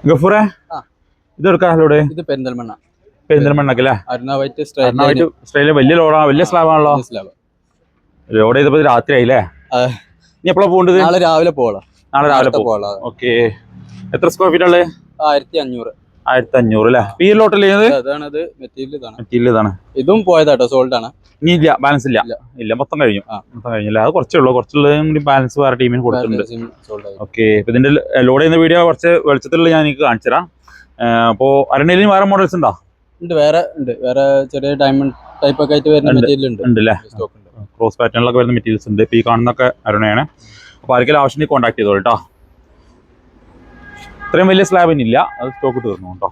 ഗഫൂറെ ഇത് എടുക്കാനല്ലേ? ഇത് പെരിന്തൽമണ്ണ. പെരിന്തൽമണ്ണക്കല്ലേ? സ്ട്രൈറ്റ് വലിയ ലോഡാ, വലിയ സ്ലാബാണല്ലോ. ലോഡ് ചെയ്തപ്പോ രാത്രി ആയില്ലേ? ഇനി എപ്പോഴാ പോകേണ്ടത്? നാളെ രാവിലെ പോകണം. നാളെ രാവിലെ പോകാം. ഓക്കെ. എത്ര സ്ക്വയർ ഫീറ്റ് ഉള്ളത്? 1500. 1500 അല്ലേ? ഈ ലോട്ടല്ലേ? മെറ്റീരിയൽ ഇതാണ്. ഇതും പോയതാട്ടോ, സോൾഡ് ആണ്. ഇനി ഇല്ല, ബാലൻസ് ഇല്ല, മൊത്തം കഴിഞ്ഞു. മൊത്തം കഴിഞ്ഞില്ല, അത് കുറച്ചേ ഉള്ളൂ. കുറച്ചുള്ളതും കൂടി ബാലൻസ് വേറെ ടീമിന് കൊടുത്തിട്ടുണ്ട്. ഓക്കെ. ഇപ്പൊ ഇതിന്റെ ലോഡ് ചെയ്യുന്ന വീഡിയോ കുറച്ച് വെളിച്ചത്തിലുള്ള ഞാൻ എനിക്ക് കാണിച്ചു തരാം. അപ്പോ അരുണയിലും വേറെ മോഡൽസ് ഉണ്ടോ? വേറെ ചെറിയ ഡയമണ്ട് ടൈപ്പ് ഒക്കെ ആയിട്ട് വരുന്ന മെറ്റീരിയൽ ഉണ്ട്. ക്രോസ് പാറ്റേണിലൊക്കെ വരുന്ന മെറ്റീരിയൽസ് ഉണ്ട്. ഇപ്പൊ ഈ കാണുന്നൊക്കെ അരുണയാണ്. അപ്പൊ ആർക്കെങ്കിലും ആവശ്യത്തിന് കോൺടാക്ട് ചെയ്തോളൂ കേട്ടോ. ഇത്രയും വലിയ സ്ലാബിനില്ല, അത് സ്റ്റോക്ക് തീർന്നു കേട്ടോ.